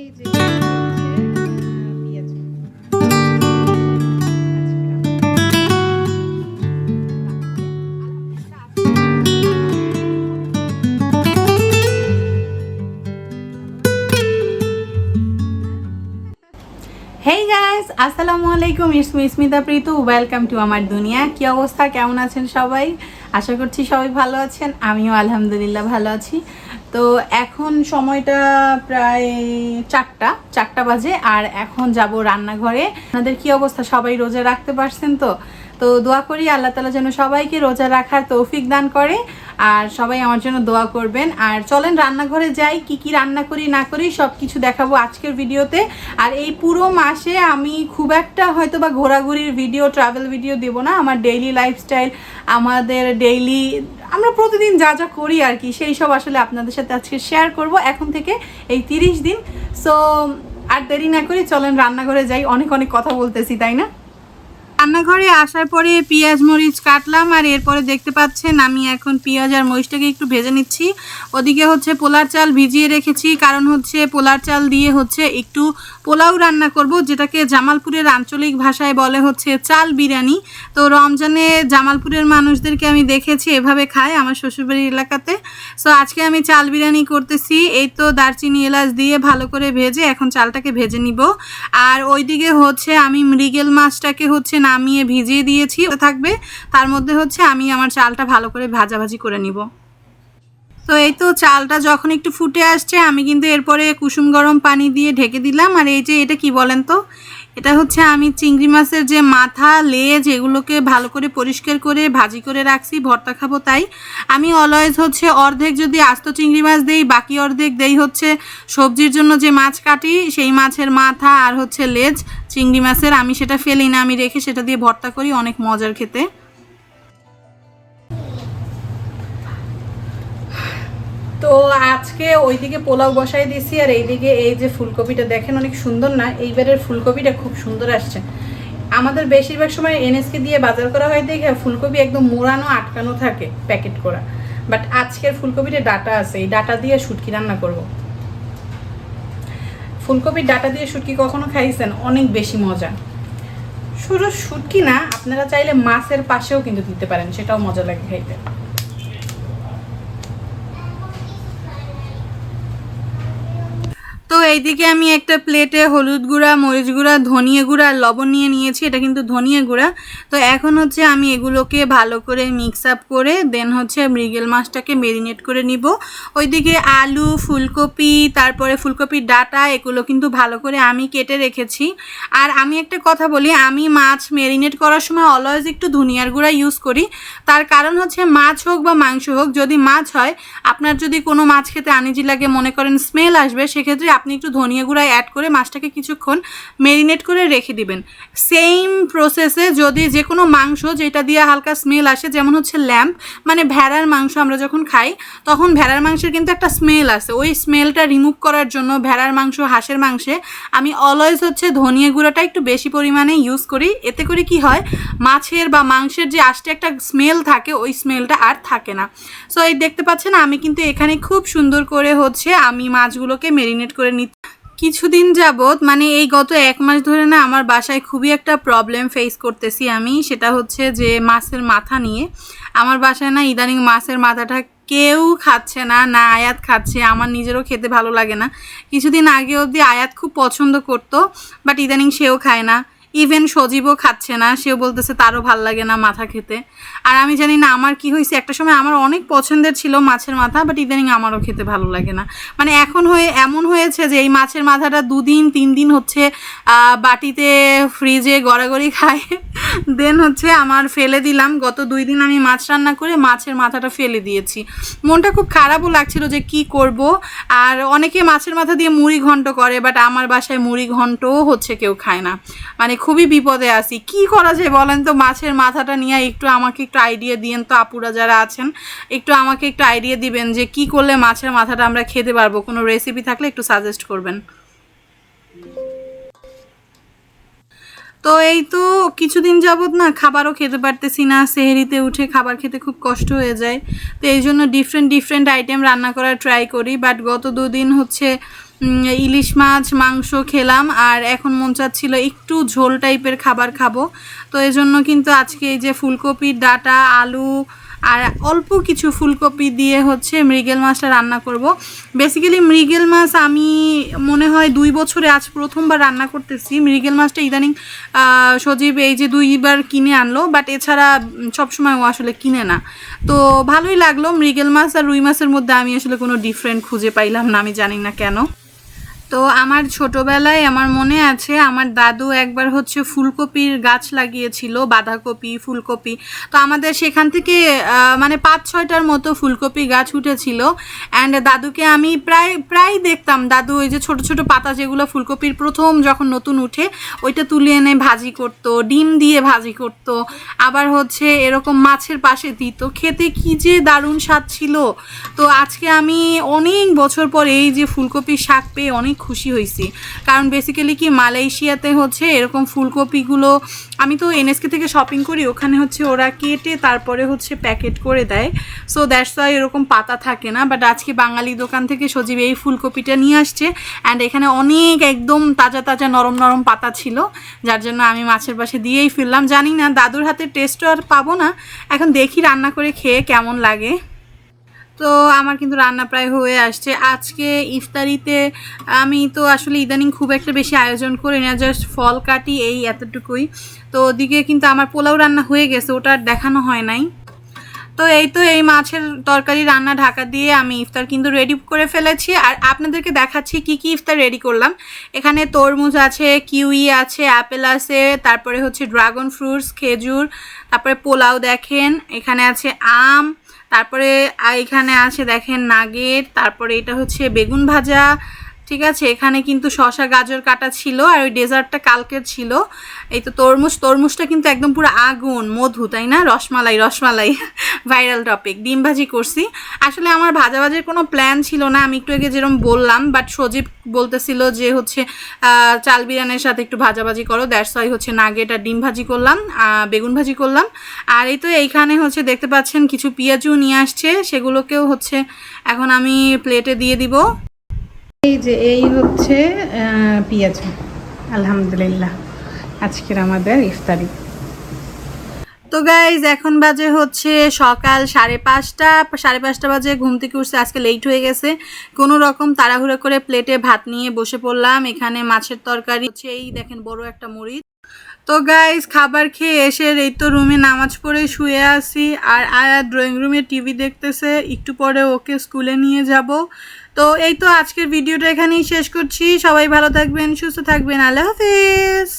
এই যে এটা হচ্ছে পেঁয়াজ। হেই গাইস, আসসালামু আলাইকুম। It's me Smita Pritu. Welcome to আমার দুনিয়া। কি অবস্থা, কেমন আছেন সবাই? আশা করছি সবাই ভালো আছেন। আমিও আলহামদুলিল্লাহ ভালো আছি। তো এখন সময়টা প্রায় চারটা বাজে, আর এখন যাব রান্নাঘরে। আপনাদের কি অবস্থা, সবাই রোজা রাখতে পারছেন তো? তো দোয়া করি আল্লাহ তাআলা যেন সবাইকে রোজা রাখার তৌফিক দান করে, আর সবাই আমার জন্য দোয়া করবেন। আর চলেন রান্নাঘরে যাই, কি কি রান্না করি না করি সব কিছু দেখাবো আজকের ভিডিওতে। আর এই পুরো মাসে আমি খুব একটা হয়তো বা ঘোরাঘুরির ভিডিও, ট্রাভেল ভিডিও দেব না। আমার ডেইলি লাইফস্টাইল, আমাদের ডেইলি আমরা প্রতিদিন যা যা করি আর কি, সেই সব আসলে আপনাদের সাথে আজকে শেয়ার করব এখন থেকে এই 30 দিন। সো আর দেরি না করি, চলেন রান্নাঘরে যাই। অনেক অনেক কথা বলতেছি, তাই না? রান্নাঘরে আসার পরে পেঁয়াজ মরিচ কাটলাম, আর এরপরে দেখতে পাচ্ছেন আমি এখন পেঁয়াজ আর মরিচটাকে একটু ভেজে নিচ্ছি। ওদিকে হচ্ছে পোলার চাল ভিজিয়ে রেখেছি, কারণ হচ্ছে পোলার চাল দিয়ে হচ্ছে একটু পোলাও রান্না করব, যেটাকে জামালপুরের আঞ্চলিক ভাষায় বলে হচ্ছে চাল বিরিয়ানি। তো রমজানে জামালপুরের মানুষদেরকে আমি দেখেছি এভাবে খায় আমার শ্বশুরবাড়ির এলাকাতে। সো আজকে আমি চাল বিরিয়ানি করতেছি। এই তো দারচিনি এলাচ দিয়ে ভালো করে ভেজে এখন চালটাকে ভেজে নিব। আর ওইদিকে হচ্ছে আমি মৃগেল মাছটাকে হচ্ছে নামিয়ে ভিজিয়ে দিয়েছি, থাকবে তার মধ্যে হচ্ছে আমি আমার চালটা ভালো করে ভাজাভাজি করে নিব। তো এই তো চালটা যখন একটু ফুটে আসছে, আমি কিন্তু এরপরে কুসুম গরম পানি দিয়ে ঢেকে দিলাম। আর এই যে এটা কি বলেন তো, এটা হচ্ছে আমি চিংড়ি মাছের যে মাথা লেজ এগুলোকে ভালো করে পরিষ্কার করে ভাজি করে রাখছি, ভর্তা খাবো তাই। আমি অলওয়েজ হচ্ছে অর্ধেক যদি আস্ত চিংড়ি মাছ দেই, বাকি অর্ধেক দেই হচ্ছে সবজির জন্য যে মাছ কাটি সেই মাছের মাথা আর হচ্ছে লেজ চিংড়ি মাছের। আমি সেটা ফেলি না, আমি রেখে সেটা দিয়ে ভর্তা করি, অনেক মজার খেতে। তো আজকে ওইদিকে পোলাও বসাই দিয়েছি, আর এইদিকে এই যে ফুলকপিটা দেখেন অনেক সুন্দর না? এইবারের ফুলকপিটা খুব সুন্দর আসছে। আমাদের বেশিরভাগ সময় এনএসকে দিয়ে বাজার করা হয় দেখে ফুলকপি একদম মোড়ানো আটকানো থাকে প্যাকেট করা, বাট আজকের ফুলকপিতে ডাটা আছে, এই ডাটা দিয়ে শুটকি রান্না করব। ফুলকপির ডাটা দিয়ে শুটকি কখনো খাইছেন? অনেক বেশি মজা। শুধু শুটকি না, আপনারা চাইলে মাছের পাশেও কিন্তু দিতে পারেন, সেটাও মজা লাগে খাইতে। তো এইদিকে আমি একটা প্লেটে হলুদ গুঁড়া, মরিচ গুঁড়া, ধনিয়া গুঁড়া আর লবণ নিয়ে নিয়েছি। এটা কিন্তু ধনিয়া গুঁড়া। তো এখন হচ্ছে আমি এগুলোকে ভালো করে মিক্স আপ করে দেন হচ্ছে মৃগেল মাছটাকে মেরিনেট করে নিব। ওইদিকে আলু, ফুলকপি, তারপরে ফুলকপির ডাঁটা এগুলো কিন্তু ভালো করে আমি কেটে রেখেছি। আর আমি একটা কথা বলি, আমি মাছ মেরিনেট করার সময় অলওয়েজ একটু ধনিয়ার গুঁড়া ইউজ করি। তার কারণ হচ্ছে মাছ হোক বা মাংস হোক, যদি মাছ হয়, আপনার যদি কোনো মাছ খেতে আনিজি লাগে, মনে করেন স্মেল আসবে, সেক্ষেত্রে আপনি একটু ধনিয়া গুঁড়া অ্যাড করে মাছটাকে কিছুক্ষণ মেরিনেট করে রেখে দিবেন। সেম প্রসেসে যদি যে কোনো মাংস যেটা দিয়ে হালকা স্মেল আসে, যেমন হচ্ছে ল্যাম্প মানে ভেড়ার মাংস আমরা যখন খাই তখন ভেড়ার মাংসের কিন্তু একটা স্মেল আসে, ওই স্মেলটা রিমুভ করার জন্য ভেড়ার মাংস, হাঁসের মাংসে আমি অলওয়েজ হচ্ছে ধনিয়া গুঁড়াটা একটু বেশি পরিমাণে ইউজ করি। এতে করে কি হয়, মাছের বা মাংসের যে আস্তে একটা স্মেল থাকে ওই স্মেলটা আর থাকে না। সো এই দেখতে পাচ্ছেন আমি কিন্তু এখানে খুব সুন্দর করে হচ্ছে আমি মাছগুলোকে মেরিনেট করে নিচ্ছি। কিছুদিন যাবত মানে এই গত 1 মাস ধরে না আমার বাসায় খুবই একটা প্রবলেম ফেস করতেছি আমি, সেটা হচ্ছে যে মাছের মাথা নিয়ে। আমার বাসায় না ইদানিং মাছের মাথাটা কেউ খাচ্ছে না, না আয়াত খাচ্ছে, আমার নিজেরও খেতে ভালো লাগে না। কিছুদিন আগে অবধি আয়াত খুব পছন্দ করতো, বাট ইদানিং সেও খায় না। ইভেন সজীবও খাচ্ছে না, সেও বলতেছে তারও ভাল লাগে না মাথা খেতে। আর আমি জানি না আমার কি হয়েছে, একটা সময় আমার অনেক পছন্দের ছিল মাছের মাথা, বাট ইদানিং আমারও খেতে ভালো লাগে না। মানে এখন এমন হয়েছে যে এই মাছের মাথাটা 2 দিন 3 দিন হচ্ছে বাটিতে ফ্রিজে গড়াগড়ি খায়, দেন হচ্ছে আমার ফেলে দিলাম। গত 2 দিন আমি মাছ রান্না করে মাছের মাথাটা ফেলে দিয়েছি। মনটা খুব খারাপও লাগছিল যে কি করব। আর অনেকে মাছের মাথা দিয়ে মুড়ি ঘন্ট করে, বাট আমার বাসায় মুড়ি ঘন্টও হচ্ছে কেউ খায় না। মানে খুবই বিপদে আছি, কি করা যায় বলেন তো? মাছের মাথাটা নিয়ে একটু আমাকে একটু আইডিয়া দিয়েন তো, আপুরা যারা আছেন একটু আমাকে একটু আইডিয়া দিবেন যে কি করলে মাছের মাথাটা আমরা খেতে পারবো। কোনো রেসিপি থাকলে একটু সাজেস্ট করবেন। তো এই তো কিছুদিন যাবত না খাবারও খেতে পারতেছি না, সেহরিতে উঠে খাবার খেতে খুব কষ্ট হয়ে যায়। তো এই জন্য ডিফারেন্ট আইটেম রান্না করার ট্রাই করি, বাট গত 2 দিন হচ্ছে ইলিশ মাছ মাংস খেলাম, আর এখন মন চাচ্ছিল একটু ঝোল টাইপের খাবার খাবো। তো এই জন্য কিন্তু আজকে এই যে ফুলকপির ডাঁটা, আলু আর অল্প কিছু ফুলকপি দিয়ে হচ্ছে মৃগেল মাছটা রান্না করব। বেসিক্যালি মৃগেল মাছ আমি মনে হয় 2 বছরে আজ প্রথমবার রান্না করতেছি। মৃগেল মাছটা ইদানিং সজীব এই যে 2বার কিনে আনলো, বাট এছাড়া সবসময় ও আসলে কিনে না। তো ভালোই লাগলো। মৃগেল মাছ আর রুই মাছের মধ্যে আমি আসলে কোনো ডিফারেন্ট খুঁজে পাইলাম না, আমি জানি না কেন। তো আমার ছোটোবেলায় আমার মনে আছে আমার দাদু একবার হচ্ছে ফুলকপির গাছ লাগিয়েছিল, বাঁধাকপি ফুলকপি। তো আমাদের সেখান থেকে মানে 5-6টার মতো ফুলকপি গাছ উঠেছিল। অ্যান্ড দাদুকে আমি প্রায় দেখতাম, দাদু ওই যে ছোট ছোট পাতা যেগুলো ফুলকপির প্রথম যখন নতুন উঠে ওইটা তুলে এনে ভাজি করতো, ডিম দিয়ে ভাজি করতো, আবার হচ্ছে এরকম মাছের পাশে দিত। খেতে কী যে দারুণ স্বাদ ছিল। তো আজকে আমি অনেক বছর পর এই যে ফুলকপির শাক পেয়ে অনেক খুশি হয়েছি। কারণ বেসিক্যালি কি মালয়েশিয়াতে হচ্ছে এরকম ফুলকপিগুলো, আমি তো এনএসকে থেকে শপিং করি, ওখানে হচ্ছে ওরা কেটে তারপরে হচ্ছে প্যাকেট করে দেয়। সো দ্যাটস ওয়াই এরকম পাতা থাকে না। বাট আজকে বাঙালি দোকান থেকে সজীব এই ফুলকপিটা নিয়ে আসছে, অ্যান্ড এখানে অনেক একদম তাজা তাজা নরম নরম পাতা ছিল, যার জন্য আমি মাছের পাশে দিয়েই ফেললাম। জানি না দাদুর হাতের টেস্টও আর পাবো না, এখন দেখি রান্না করে খেয়ে কেমন লাগে। তো আমার কিন্তু রান্না প্রায় হয়ে আসছে। আজকে ইফতারিতে আমি তো আসলে ইদানিং খুব একটা বেশি আয়োজন করি না, জাস্ট ফল কাটি এই এতটুকুই। তো ওদিকে কিন্তু আমার পোলাও রান্না হয়ে গেছে, ওটা আর দেখানো হয় নাই। তো এই মাছের তরকারি রান্না ঢাকা দিয়ে আমি ইফতার কিন্তু রেডি করে ফেলেছি, আর আপনাদেরকে দেখাচ্ছি কি কি ইফতার রেডি করলাম। এখানে তরমুজ আছে, কিউই আছে, অ্যাপেল আছে, তারপরে হচ্ছে ড্রাগন ফ্রুটস, খেজুর, তারপরে পোলাও দেখেন, এখানে আছে আম, তারপরে এখানে আছে দেখেন নাগেট, তারপরে এটা হচ্ছে বেগুন ভাজা, ঠিক আছে। এখানে কিন্তু শসা গাজর কাটা ছিল, আর ওই ডেজার্টটা কালকের ছিল। এই তো তরমুজটা কিন্তু একদম পুরো আগুন মধু, তাই না? Rasmalai viral topic. ডিম ভাজি করছি। আসলে আমার ভাজাভাজির কোনো প্ল্যান ছিল না, আমি একটু আগে যেরকম বললাম, বাট সজীব বলতেছিল যে হচ্ছে চাল বিরিয়ানির সাথে একটু ভাজাভাজি করো, দ্যাটস ওয়াই হচ্ছে নাগেট আর ডিম ভাজি করলাম, বেগুন ভাজি করলাম। আর এই তো এইখানে হচ্ছে দেখতে পাচ্ছেন কিছু পেঁয়াজও নিয়ে আসছে, সেগুলোকেও হচ্ছে এখন আমি প্লেটে দিয়ে দিব। এই যে এই হচ্ছে পেঁয়াজ। আলহামদুলিল্লাহ আজকের আমাদের ইফতারি। তো গাইজ এখন বাজে হচ্ছে সকাল 5:30 বাজে। ঘুম থেকে উঠছে, আজকে লেট হয়ে গেছে। কোনো রকম তাড়াহুড়ো করে প্লেটে ভাত নিয়ে বসে পড়লাম। এখানে মাছের তরকারি হচ্ছে, এই দেখেন বড় একটা মরিচ। তো গাইজ খাবার খেয়ে এসে এই তো রুমে নামাজ পড়ে শুয়ে আসি, আর আয়া ড্রয়িং রুমে টিভি দেখতেছে। একটু পরে ওকে স্কুলে নিয়ে যাব। তো এই তো আজকের ভিডিওটা এখানেই শেষ করছি। সবাই ভালো থাকবেন, সুস্থ থাকবেন। আল্লাহ হাফেজ।